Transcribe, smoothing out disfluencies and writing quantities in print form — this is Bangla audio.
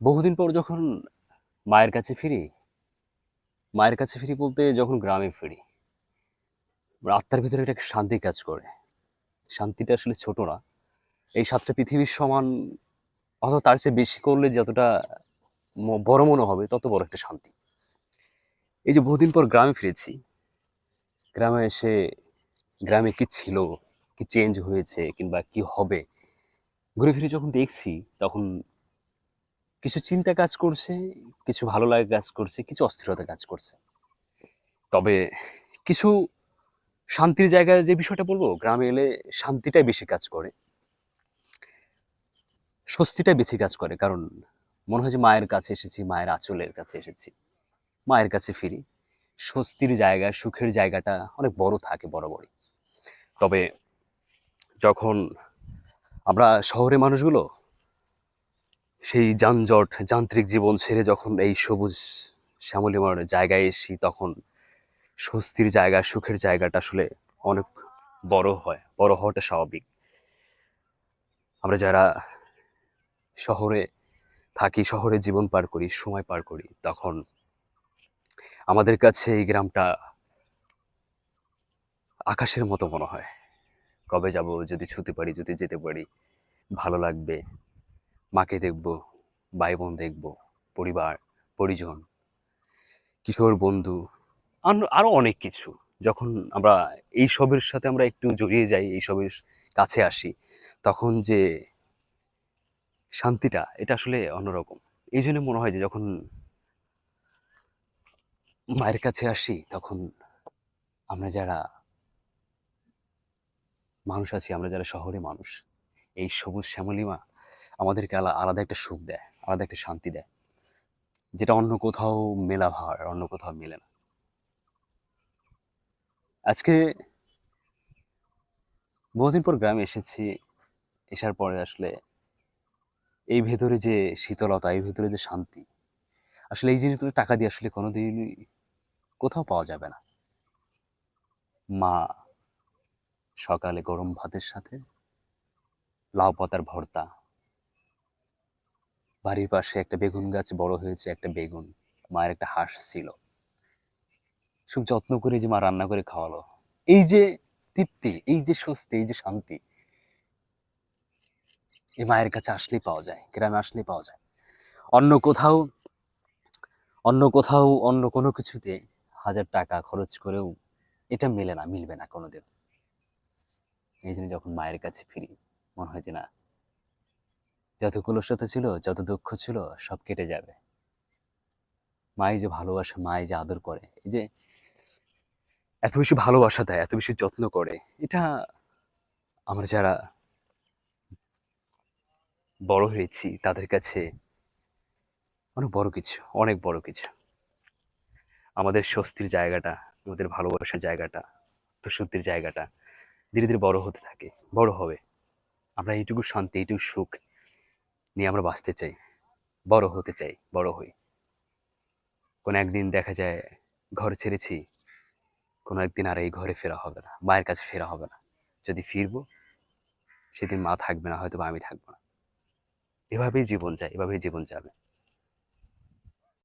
বহুদিন পর যখন মায়ের কাছে ফিরি, মায়ের কাছে ফিরি বলতে যখন গ্রামে ফিরি, আত্মার ভিতরে একটা শান্তি কাজ করে। শান্তিটা আসলে ছোট না। এই ৭টা পৃথিবীর সমান অথবা তার চেয়ে বেশি করলে যতটা বড় মনে হবে, তত বড় একটা শান্তি। এই যে বহুদিন পর গ্রামে ফিরেছি, গ্রামে এসে গ্রামে কি ছিল, কি চেঞ্জ হয়েছে কিংবা কি হবে, ঘুরে ফিরে যখন দেখছি, তখন কিছু চিন্তা কাজ করছে, কিছু ভালো লাগা কাজ করছে, কিছু অস্থিরতা কাজ করছে। তবে কিছু শান্তির জায়গায় যে বিষয়টা বলবো, গ্রামে এলে শান্তিটাই বেশি কাজ করে, স্বস্তিটাই বেশি কাজ করে। কারণ মনে হয় যে মায়ের কাছে এসেছি, মায়ের আঁচলের কাছে এসেছি, মায়ের কাছে ফিরি। স্বস্তির জায়গা, সুখের জায়গাটা অনেক বড় থাকে বরাবরই। তবে যখন আমরা শহরে মানুষগুলো সেই যানজট, যান্ত্রিক জীবন ছেড়ে যখন এই সবুজ শ্যামলিমার জায়গায় এসি, তখন স্বস্তির জায়গা, সুখের জায়গাটা আসলে অনেক বড় হয়। বড় হওয়াটা স্বাভাবিক। আমরা যারা শহরে থাকি, শহরে জীবন পার করি, সময় পার করি, তখন আমাদের কাছে এই গ্রামটা আকাশের মতো মনে হয়। কবে যাব, যদি ছুটি পারি, যদি যেতে পারি, ভালো লাগবে। মাকে দেখব, ভাই বোন দেখব, পরিবার, পরিজন, কিশোর বন্ধু, আরো অনেক কিছু। যখন আমরা এইসবের সাথে আমরা একটু জড়িয়ে যাই, এইসবের কাছে আসি, তখন যে শান্তিটা, এটা আসলে অন্যরকম। এই জন্য মনে হয় যে যখন মায়ের কাছে আসি, তখন আমরা যারা মানুষ আছি, আমরা যারা শহরে মানুষ, এই সবুজ শ্যামলিমা আমাদেরকে আলাদা একটা সুখ দেয়, আলাদা একটা শান্তি দেয়, যেটা অন্য কোথাও মেলা ভার, অন্য কোথাও মেলে না। আজকে বহুদিন পর গ্রামে এসেছি। এসার পরে আসলে এই ভেতরে যে শীতলতা, এই ভেতরে যে শান্তি, আসলে এই জিনিসগুলো টাকা দিয়ে আসলে কোনোদিনই কোথাও পাওয়া যাবে না। মা সকালে গরম ভাতের সাথে লাউ পাতার ভর্তা, বাড়ির পাশে একটা বেগুন গাছ বড় হয়েছে, একটা বেগুন, মায়ের একটা হাঁস ছিল, খুব যত্ন করে যে মা রান্না করে খাওয়ালো। এই যে তৃপ্তি, এই যে স্বস্তি, এই যে শান্তি, এই মায়ের কাছে আসলেই পাওয়া যায়, গ্রামে আসলেই পাওয়া যায়। অন্য কোথাও, অন্য কোথাও, অন্য কোনো কিছুতে হাজার টাকা খরচ করেও এটা মেলে না, মিলবে না কোনোদিন। এই জন্য যখন মায়ের কাছে ফিরি, মনে হয় যে না, যত কলুষতা ছিল, যত দুঃখ ছিল, সব কেটে যাবে। মাই যে ভালোবাসে, মাই যে আদর করে, এই যে এত বেশি ভালোবাসা দেয়, এত বেশি যত্ন করে, এটা আমরা যারা বড় হয়েছি তাদের কাছে অনেক বড় কিছু, অনেক বড় কিছু। আমাদের স্বস্তির জায়গাটা, আমাদের ভালোবাসার জায়গাটা, আত্মশুদ্ধির জায়গাটা ধীরে ধীরে বড় হতে থাকে, বড় হবে। আমরা এইটুকু শান্তি, এইটুকু সুখ নিয়ে আমরা বাঁচতে চাই, বড় হতে চাই, বড় হই। কোনো একদিন দেখা যায় ঘর ছেড়েছি, কোনো একদিন আর এই ঘরে ফেরা হবে না, মায়ের কাছে ফেরা হবে না। যদি ফিরবো, সেদিন মা থাকবে না, হয়তো বা আমি থাকবো না। এভাবেই জীবন যায়, এভাবেই জীবন যাবে।